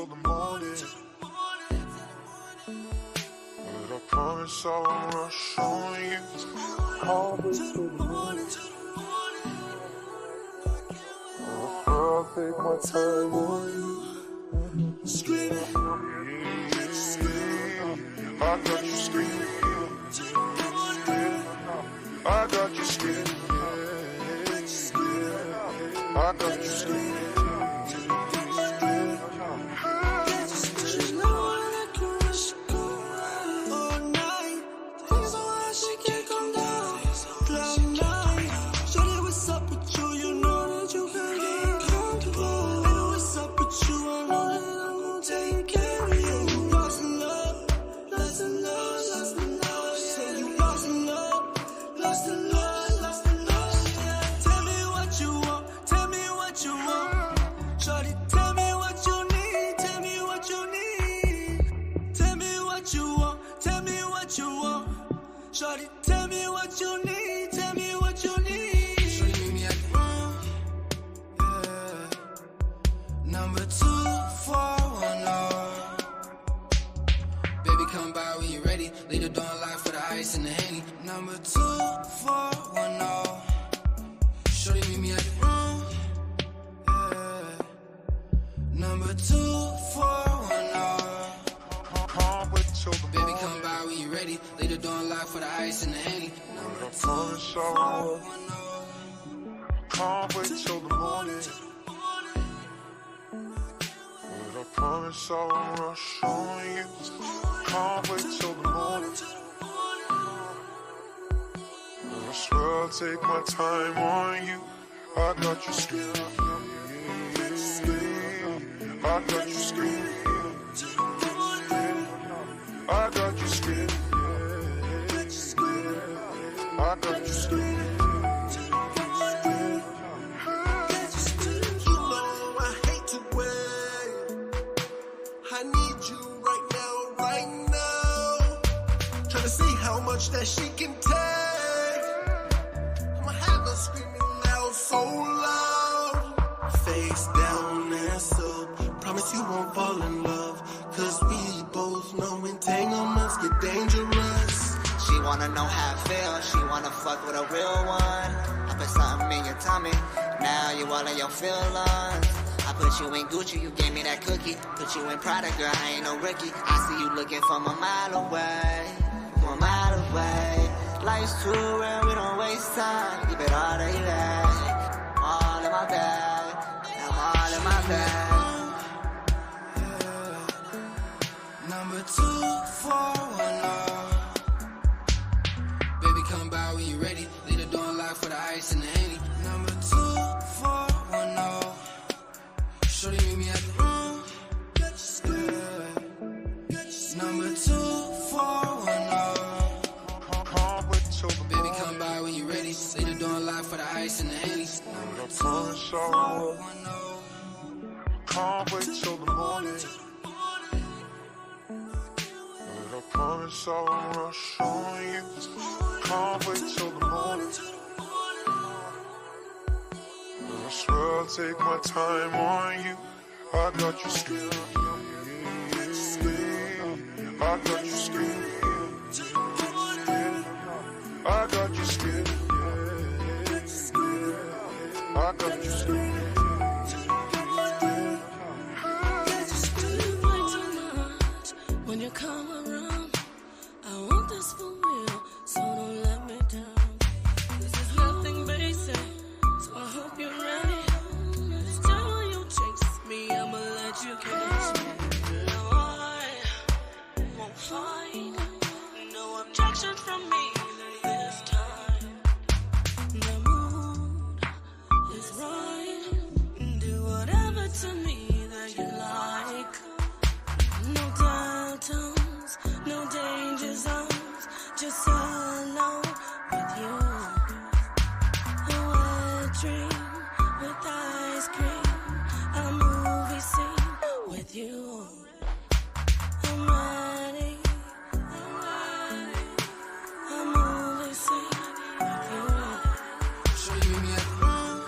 the morning. But I promise I won't rush on you. I'll wait till the morning. I'll take my time on you. Screaming, I got you screaming. I got you screaming. I got you screaming. Shorty, tell me what you need, tell me what you need. Shorty, meet me at the room, yeah. Number 2410. Baby, come by when you're ready. Leave the door unlocked for the ice and the Henny. Number 2410. Shorty, meet me at the room, yeah. Number 2410. Baby, come by when you're ready. Leave the door unlocked for the ice and the Henny. Number 2410. Can't wait till the morning. But I promise I won't rush on you. Can't wait till the morning. But I swear I'll take my time on you. I got you screaming. I got you screaming. I got you screaming. I got you screaming. You know I hate to wait. I need you right now. Trying to see how much that she can take. I'ma have her screaming loud, so loud. Face down, ass up. Promise you won't fall in love. Cause we both know entanglements get dangerous. She wanna know how I feel, she wanna fuck with a real one. I put something in your tummy, now you all in your feelings. I put you in Gucci, you gave me that cookie. Put you in Prada, girl, I ain't no rookie. I see you looking from a mile away, from a mile away. Life's too real, we don't waste time. Keep it all that you have, all in my bag, I'm all in my bag. Number 2410. Baby, come by when you're ready. Leave the door unlocked for the ice and the Henny. Number 2410. Shorty, meet me at the room, yeah. Number 2410. Baby, come by when you're ready. Leave the door unlocked for the ice and the Henny. Number 2410. Can't wait till the morning. But I promise I won't rush on you. Can't wait till the morning. But I swear I'll take my time on you. I got you screaming. I got you screaming. I got you screaming. I got you screaming. When you come around, I want this for real, so don't let me down. This is nothing basic, so I hope you're ready. This time you chase me, I'ma let you catch me. No, I won't fight, no objections from me this time. The mood is right, do whatever to me that you like. No downtones, no danger zones, just alone with you. A wet dream with ice cream, a movie scene with you. I'm ready, a movie scene with you. Shorty, meet me at the room,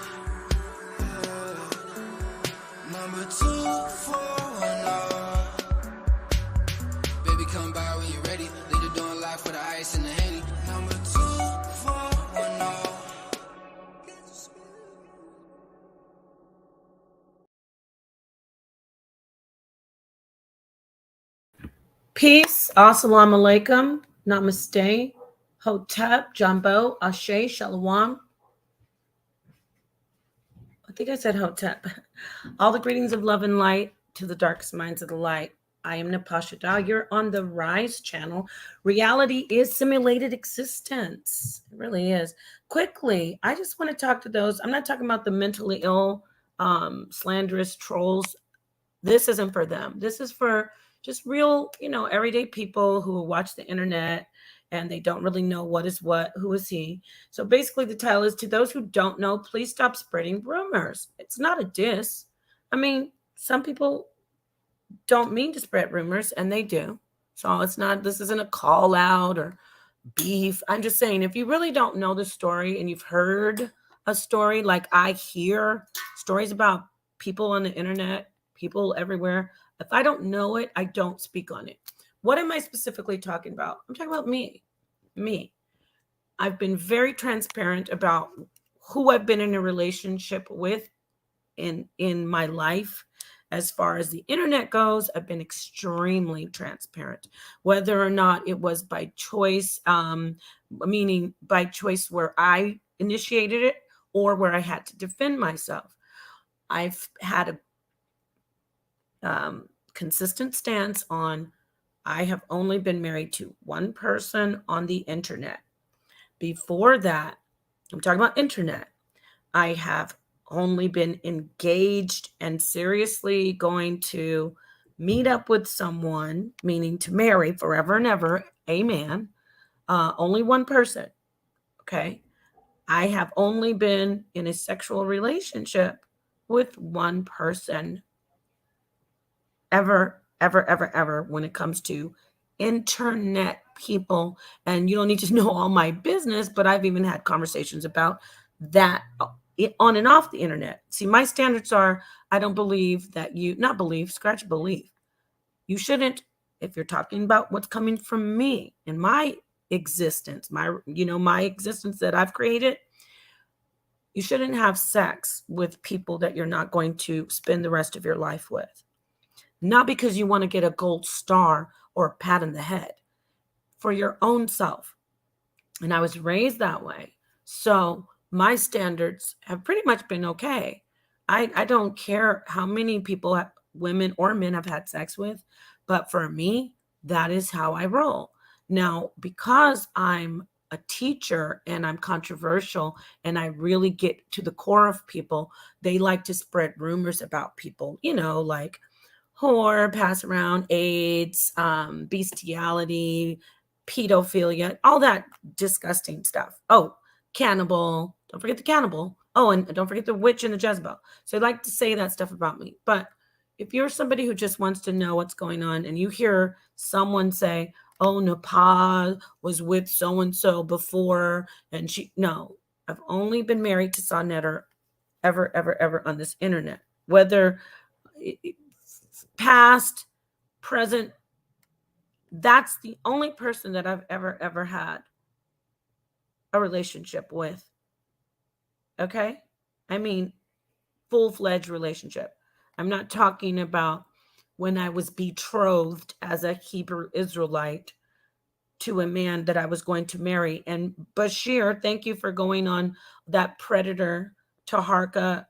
yeah. Number 2410. Peace. Assalamu alaikum. Namaste. Hotep. Jumbo. Ashe. Shalom. I think I said Hotep. All the greetings of love and light to the darkest minds of the light. I am Napasha Dow. You're on the Rise channel. Reality is simulated existence. It really is. Quickly, I just want to talk to those. I'm not talking about the mentally ill, slanderous trolls. This isn't for them. This is for just real, everyday people who watch the internet and they don't really know what is what, who is he. So basically, the title is to those who don't know, please stop spreading rumors. It's not a diss. I mean, some people don't mean to spread rumors and they do. So this isn't a call out or beef. I'm just saying, if you really don't know the story and you've heard a story, like I hear stories about people on the internet, people everywhere. If I don't know it, I don't speak on it. What am I specifically talking about? I'm talking about me. Me. I've been very transparent about who I've been in a relationship with in my life. As far as the internet goes, I've been extremely transparent, whether or not it was by choice, meaning by choice where I initiated it or where I had to defend myself. I've had a consistent stance on I have only been married to one person on the internet. Before that, I'm talking about internet. I have only been engaged and seriously going to meet up with someone, meaning to marry forever and ever. Amen. Only one person. Okay. I have only been in a sexual relationship with one person ever, ever, ever, ever when it comes to internet people. And you don't need to know all my business, but I've even had conversations about that on and off the internet. See, my standards are I don't believe that not believe, scratch belief. You shouldn't, if you're talking about what's coming from me in my existence, my existence that I've created, you shouldn't have sex with people that you're not going to spend the rest of your life with. Not because you want to get a gold star or a pat in the head, for your own self. And I was raised that way. So my standards have pretty much been okay. I don't care how many people, women or men, have had sex with, but for me, that is how I roll. Now, because I'm a teacher and I'm controversial and I really get to the core of people, they like to spread rumors about people, like whore, pass around AIDS, bestiality, pedophilia, all that disgusting stuff. Oh, cannibal. Don't forget the cannibal. Oh, and don't forget the witch and the Jezebel. So I like to say that stuff about me. But if you're somebody who just wants to know what's going on and you hear someone say, oh, Nepal was with so-and-so before, and no, I've only been married to Sonnetter ever, ever, ever on this internet. Whether past, present, that's the only person that I've ever had a relationship with. Okay? I mean, full-fledged relationship. I'm not talking about when I was betrothed as a Hebrew Israelite to a man that I was going to marry. And Bashir, thank you for going on that Predator Taharka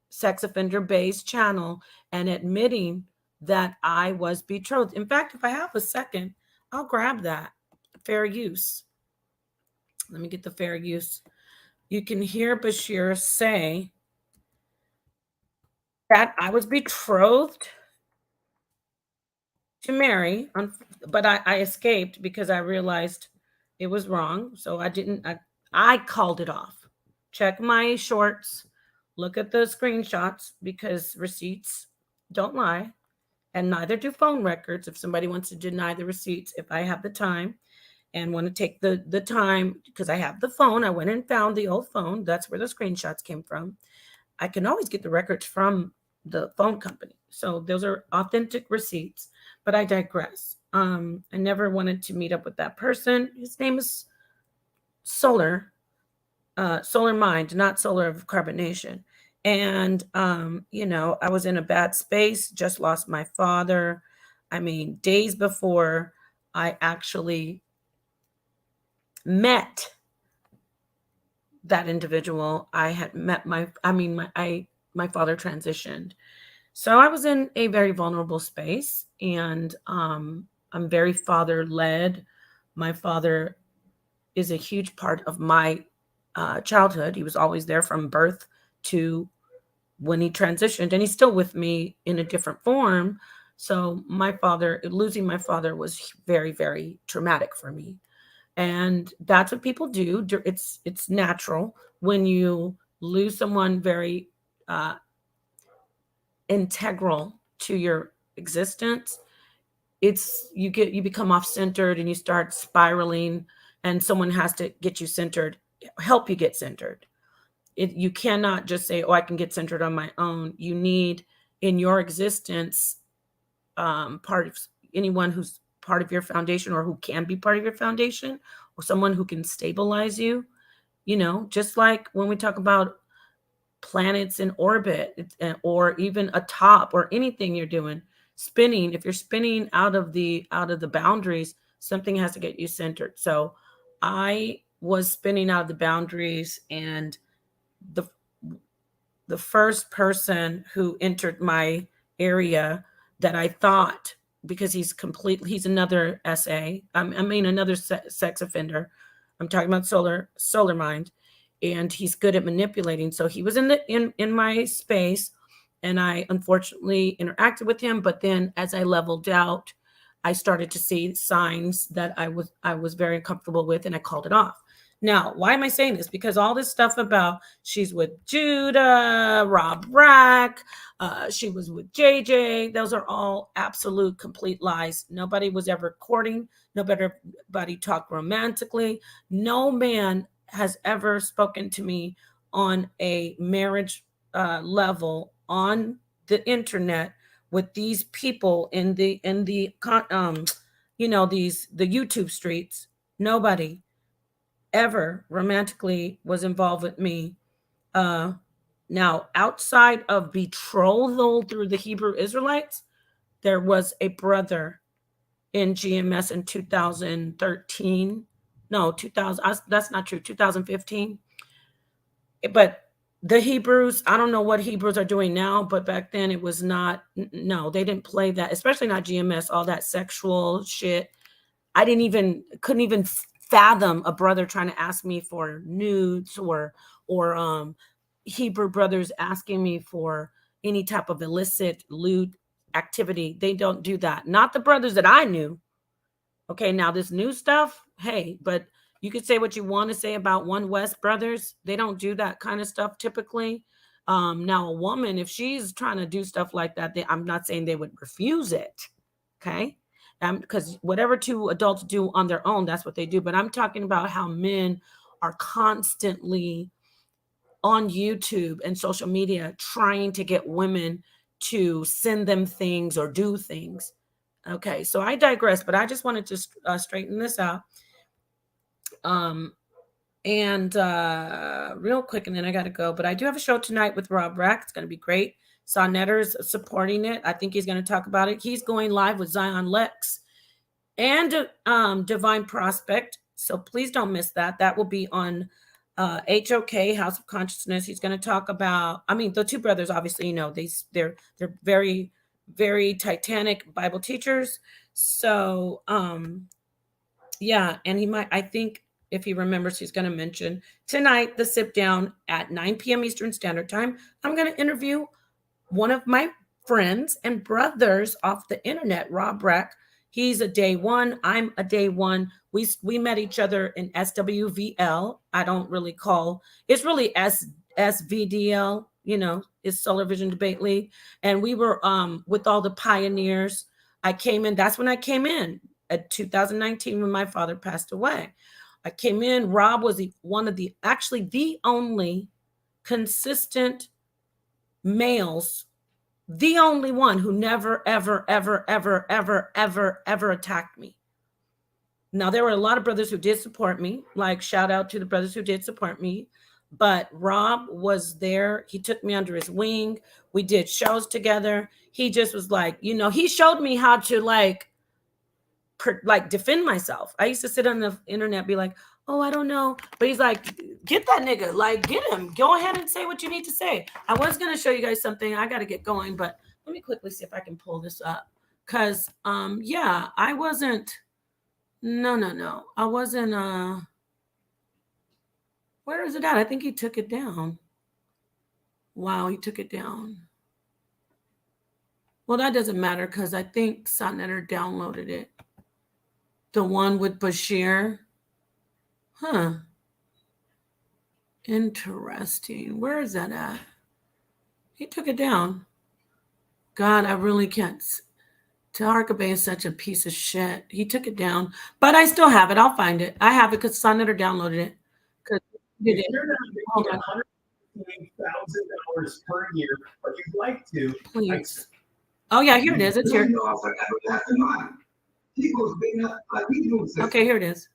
sex offender based channel and admitting that I was betrothed. In fact, if I have a second, I'll grab that. Fair use. Let me get the fair use. You can hear Bashir say that I was betrothed to marry, but I escaped because I realized it was wrong. So I called it off. Check my shorts, look at the screenshots because receipts don't lie. And neither do phone records. If somebody wants to deny the receipts, if I have the time and want to take the time, because I have the phone, I went and found the old phone. That's where the screenshots came from. I can always get the records from the phone company. So those are authentic receipts, but I digress. I never wanted to meet up with that person. His name is Solar Mind, not Solar of Carbonation. And I was in a bad space, just lost my father. I mean, days before I actually met that individual, I had met my father transitioned. So I was in a very vulnerable space, and I'm very father led. My father is a huge part of my childhood. He was always there from birth to when he transitioned, and he's still with me in a different form. So losing my father was very, very traumatic for me. And that's what people do. It's natural when you lose someone very uh, integral to your existence. You become off centered and you start spiraling, and someone has to get you centered, help you get centered. You cannot just say, "Oh, I can get centered on my own." You need in your existence part of anyone who's part of your foundation or who can be part of your foundation, or someone who can stabilize you. Just like when we talk about planets in orbit, or even a top or anything you're doing spinning, if you're spinning out of the boundaries, something has to get you centered. So I was spinning out of the boundaries, and the the first person who entered my area that I thought, because he's another SA, I mean another sex offender. I'm talking about solar mind, and he's good at manipulating. So he was in my space, and I unfortunately interacted with him. But then as I leveled out, I started to see signs that I was very uncomfortable with, and I called it off. Now, why am I saying this? Because all this stuff about she's with Judah, Rob Rack, she was with JJ, those are all absolute, complete lies. Nobody was ever courting. Nobody talked romantically. No man has ever spoken to me on a marriage level on the internet with these people these the YouTube streets. Nobody ever romantically was involved with me. Uh, Now, outside of betrothal through the Hebrew Israelites, there was a brother in GMS in 2013. No, 2000. That's not true. 2015. But the Hebrews, I don't know what Hebrews are doing now, but back then it was not. No, they didn't play that, especially not GMS. All that sexual shit. Couldn't even fathom a brother trying to ask me for nudes, or Hebrew brothers asking me for any type of illicit lewd activity. They don't do that. Not the brothers that I knew. Okay, now this new stuff, hey, but you could say what you want to say about One West brothers. They don't do that kind of stuff typically. Now a woman, if she's trying to do stuff like that, I'm not saying they would refuse it. Okay. Because whatever two adults do on their own, that's what they do. But I'm talking about how men are constantly on YouTube and social media trying to get women to send them things or do things. Okay, so I digress, but I just wanted to straighten this out. Um, and real quick, and then I got to go. But I do have a show tonight with Rob Rack. It's going to be great. Sonetter's supporting it. I think he's going to talk about it. He's going live with Zion Lex and Divine Prospect. So please don't miss that. That will be on HOK, House of Consciousness. He's going to talk about, I mean, the two brothers, obviously, they're very, very titanic Bible teachers. So yeah, and I think if he remembers, he's going to mention tonight, the sit down at 9 p.m. Eastern Standard Time. I'm going to interview one of my friends and brothers off the internet, Rob Rack. He's a day one. I'm a day one. We met each other in SWVL. I don't really call it's really SVDL. It's Solar Vision Debate League, and we were with all the pioneers. I came in. That's when I came in at 2019 when my father passed away. I came in. Rob was actually the only consistent males, the only one who never, ever, ever, ever, ever, ever, ever attacked me. Now, there were a lot of brothers who did support me, like shout out to the brothers who did support me, But Rob was there. He took me under his wing. We did shows together. He just was like, he showed me how to like defend myself. I used to sit on the internet, be like, oh, I don't know. But he's like, get that nigga, like, get him. Go ahead and say what you need to say. I was going to show you guys something. I got to get going, but let me quickly see if I can pull this up. Because, yeah, I wasn't, no. I wasn't, where is it at? I think he took it down. Wow, he took it down. Well, that doesn't matter because I think Sonnetter downloaded it. The one with Bashir. Huh. Interesting. Where is that at? He took it down. God, I really can't. Taharka is such a piece of shit. He took it down, but I still have it. I'll find it. I have it because Sonnetter downloaded it. If you're not making $120,000 per year, but you'd like to, please. Oh yeah, here it is. It's here. Okay, here it is.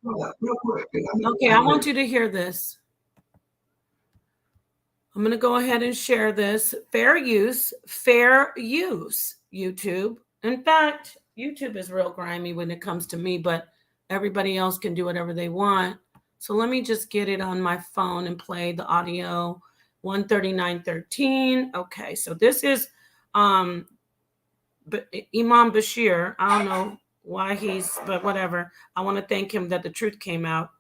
Okay, I want you to hear this. I'm going to go ahead and share this. Fair use, YouTube. In fact, YouTube is real grimy when it comes to me, but everybody else can do whatever they want. So let me just get it on my phone and play the audio. 139.13. Okay, so this is Imam Bashir. I don't know why but whatever. I want to thank him that the truth came out.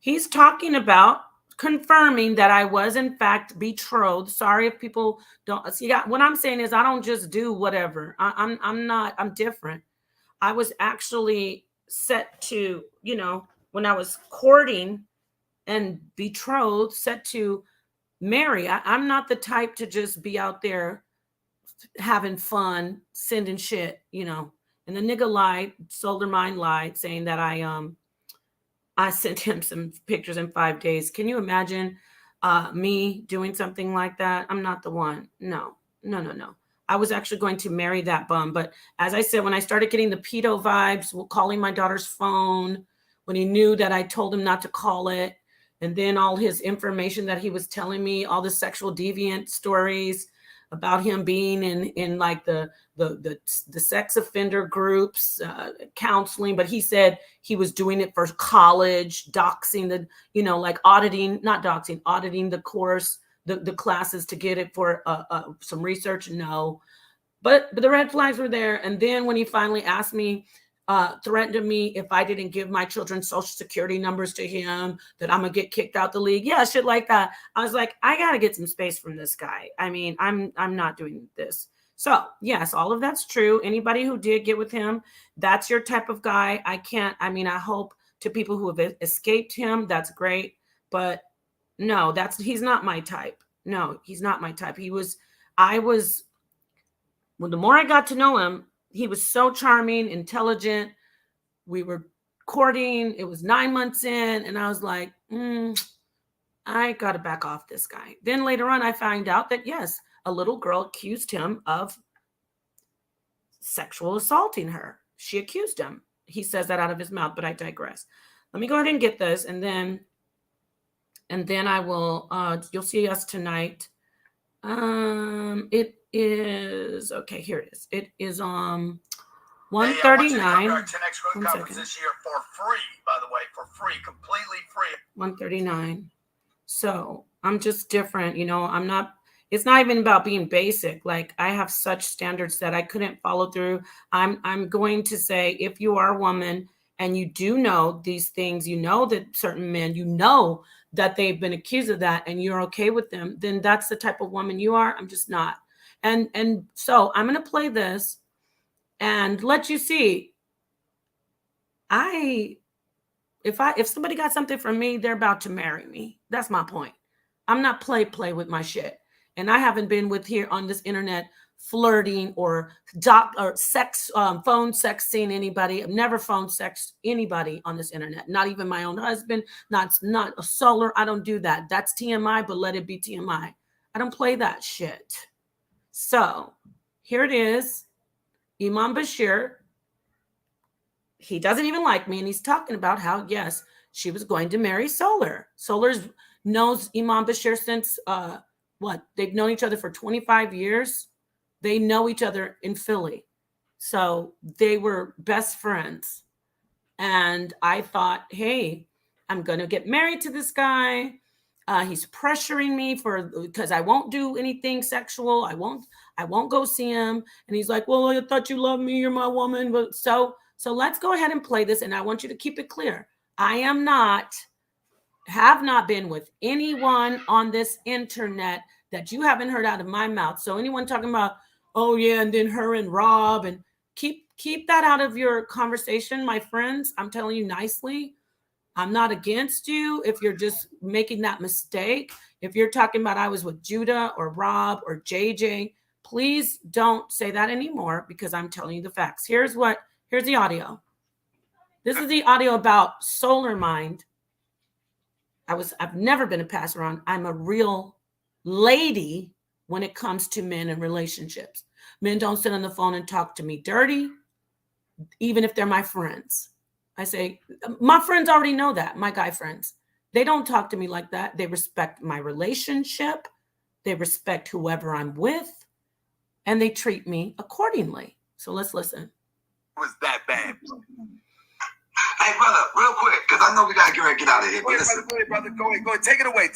He's talking about confirming that I was in fact betrothed. Sorry if people don't see. What I'm saying is I don't just do whatever. I'm different. I was actually set to, when I was courting and betrothed, set to marry. I'm not the type to just be out there having fun, sending shit, And the nigga lied, Soldier Mind lied, saying that I sent him some pictures in 5 days. Can you imagine me doing something like that? I'm not the one. No. I was actually going to marry that bum. But as I said, when I started getting the pedo vibes, calling my daughter's phone, when he knew that I told him not to call it, and then all his information that he was telling me, all the sexual deviant stories about him being in like the sex offender groups, counseling, but he said he was doing it for college, doxing like auditing the course, the classes to get it for some research. No, but the red flags were there. And then when he finally asked me, threatened me if I didn't give my children's social security numbers to him, that I'm gonna get kicked out the league. Yeah, shit like that. I was like, I gotta get some space from this guy. I mean, I'm not doing this. So yes, all of that's true. Anybody who did get with him, that's your type of guy. I hope to people who have escaped him, that's great. But no, he's not my type. No, he's not my type. Well, the more I got to know him, he was so charming, intelligent. We were courting. It was 9 months in. And I was like, I got to back off this guy. Then later on, I found out that, yes, a little girl accused him of sexual assaulting her. She accused him. He says that out of his mouth, but I digress. Let me go ahead and get this. And then I will, you'll see us tonight. It is, okay, here it is. It is 139. 1 second. This year for free, by the way, for free, completely free. 139. So I'm just different, it's not even about being basic. Like I have such standards that I couldn't follow through. I'm going to say, if you are a woman and you do know these things, that certain men, that they've been accused of that and you're okay with them, then that's the type of woman you are. I'm just not. And so I'm going to play this and let you see. If somebody got something from me, they're about to marry me. That's my point. I'm not play with my shit. And I haven't been with here on this internet flirting or sex, phone sexing anybody. I've never phone sexed anybody on this internet. Not even my own husband, not a solar. I don't do that. That's TMI, but let it be TMI. I don't play that shit. So here it is. Imam Bashir. He doesn't even like me. And he's talking about how, yes, she was going to marry Solar. Solar's knows Imam Bashir since they've known each other for 25 years. They know each other in Philly. So they were best friends. And I thought, hey, I'm going to get married to this guy. He's pressuring me because I won't do anything sexual. I won't go see him. And he's like, well, I thought you loved me. You're my woman. But so let's go ahead and play this. And I want you to keep it clear. I have not been with anyone on this internet that you haven't heard out of my mouth. So anyone talking about, oh yeah, and then her and Rob, and keep that out of your conversation, my friends. I'm telling you nicely. I'm not against you if you're just making that mistake. If you're talking about I was with Judah or Rob or JJ, please don't say that anymore because I'm telling you the facts. Here's the audio. This is the audio about Solar Mind. I've never been a passer on. I'm a real lady when it comes to men and relationships. Men don't sit on the phone and talk to me dirty, even if they're my friends. I say, my friends already know that, my guy friends. They don't talk to me like that. They respect my relationship. They respect whoever I'm with, and they treat me accordingly. So let's listen. It was that bad. Hey, brother, real quick, because I know we got to get out of here. Go ahead, brother. Go ahead. Take it away.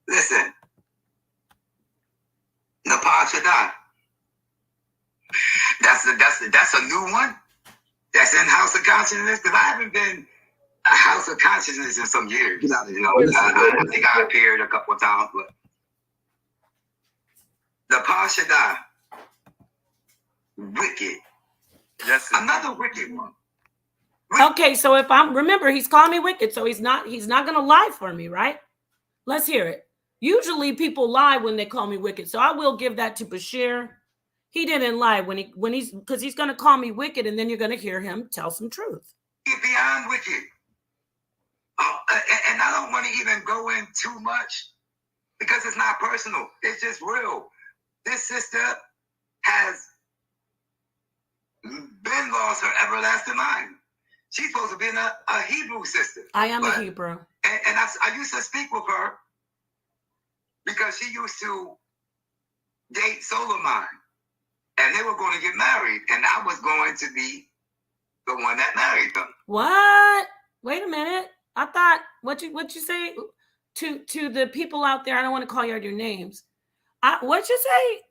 Listen. Nepal Shaddai. That's a new one. That's in House of Consciousness, because I haven't been a House of Consciousness in some years. You know, I think I appeared a couple of times, but the Shaddai, wicked. Yes. Another wicked one. Okay, so if remember, he's calling me wicked, so he's not gonna lie for me, right? Let's hear it. Usually people lie when they call me wicked, so I will give that to Bashir. He didn't lie because he's gonna call me wicked, and then you're gonna hear him tell some truth. Beyond wicked. And I don't want to even go in too much because it's not personal. It's just real. This sister has been lost her everlasting mind. She's supposed to be a Hebrew sister. I am a Hebrew. And I used to speak with her because she used to date Solomon. And they were going to get married. And I was going to be the one that married them. What? Wait a minute. I thought, what you say to the people out there, I don't want to call you out your names. What'd you say?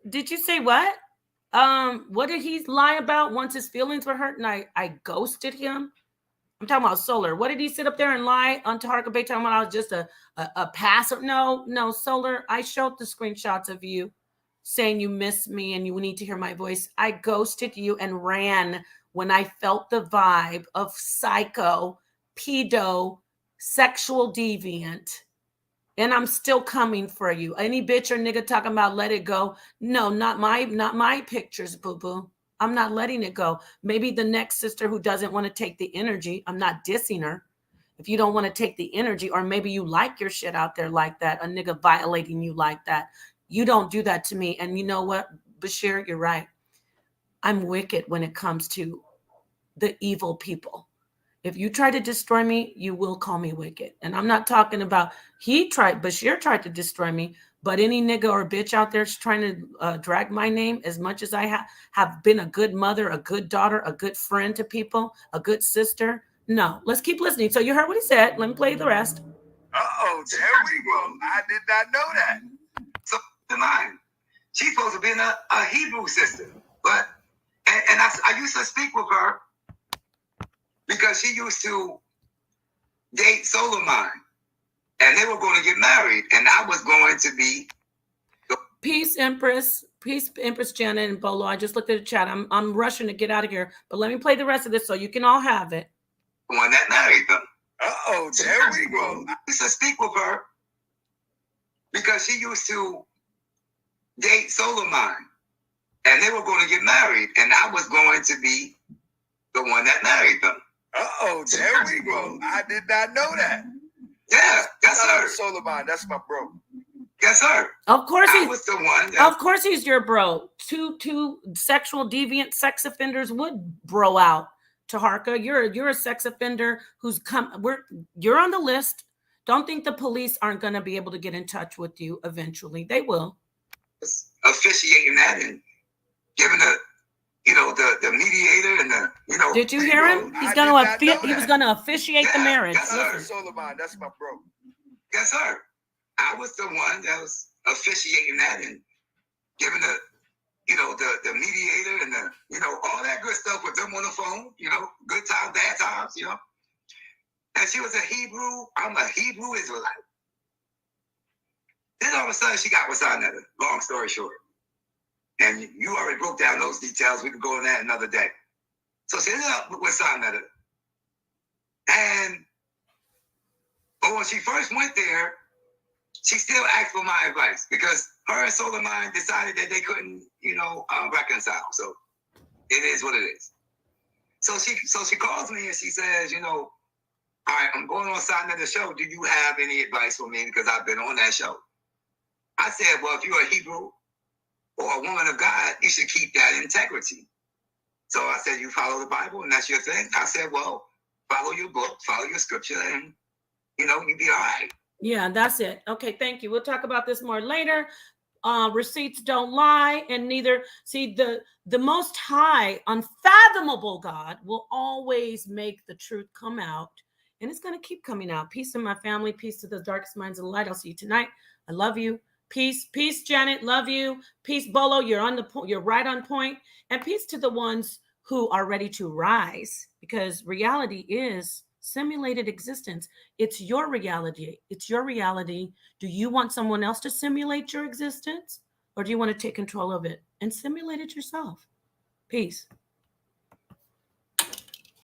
Did you say what? What did he lie about once his feelings were hurt and I ghosted him? I'm talking about Solar. What did he sit up there and lie on Taharka Bay talking about I was just a passer? No, Solar. I showed the screenshots of you saying you miss me and you need to hear my voice. I ghosted you and ran when I felt the vibe of psycho, pedo, sexual deviant. And I'm still coming for you. Any bitch or nigga talking about let it go. No, not my pictures, boo-boo. I'm not letting it go. Maybe the next sister who doesn't want to take the energy. I'm not dissing her. If you don't want to take the energy, or maybe you like your shit out there like that, a nigga violating you like that. You don't do that to me. And you know what, Bashir, you're right. I'm wicked when it comes to the evil people. If you try to destroy me, you will call me wicked. And I'm not talking about Bashir tried to destroy me, but any nigga or bitch out there is trying to drag my name, as much as I have been a good mother, a good daughter, a good friend to people, a good sister. No, let's keep listening. So you heard what he said. Let me play the rest. Uh-oh, there we go. I did not know that. So mine. She's supposed to be a Hebrew sister. But and I used to speak with her because she used to date Solomon. And they were going to get married. And I was going to be Peace, Empress. Peace, Empress Janet and Bolo. I just looked at the chat. I'm rushing to get out of here. But let me play the rest of this so you can all have it. The one that married them. Uh-oh, there we go. I used to speak with her because she used to date Solomon. And they were going to get married. And I was going to be the one that married them. Uh-oh, there we go. I did not know that. Yeah, yes, sir. Solomon, that's my bro. Yes, sir. Of course I was the one. Of course he's your bro. Two sexual deviant sex offenders would bro out. Taharka. You're a sex offender who's come. You're on the list. Don't think the police aren't going to be able to get in touch with you eventually. They will. Officiating that and giving the mediator and the. Did you hear him? He was going to officiate the marriage. Yes, sir. Solomon, that's my bro. Yes, sir. I was the one that was officiating that and giving the mediator and all that good stuff with them on the phone, good times, bad times, And she was a Hebrew. I'm a Hebrew Israelite. Then all of a sudden she got with Sarnetta. Long story short. And you already broke down those details. We can go on that another day. So she ended up with Sarnetta. But when she first went there, she still asked for my advice because her and Solomon decided that they couldn't, reconcile. So it is what it is. So she calls me and she says, all right, I'm going on Sarnetta's show. Do you have any advice for me? Because I've been on that show. I said, well, if you're a Hebrew or a woman of God, you should keep that integrity. So I said, you follow the Bible and that's your thing? I said, well, follow your book, follow your scripture, and, you'll be all right. Yeah, that's it. Okay, thank you. We'll talk about this more later. Receipts don't lie, and neither. See, the Most High, unfathomable God will always make the truth come out, and it's going to keep coming out. Peace to my family. Peace to the darkest minds of the light. I'll see you tonight. I love you. Peace, Janet. Love you. Peace, Bolo. You're right on point. And peace to the ones who are ready to rise, because reality is simulated existence. It's your reality. It's your reality. Do you want someone else to simulate your existence, or do you want to take control of it and simulate it yourself? Peace.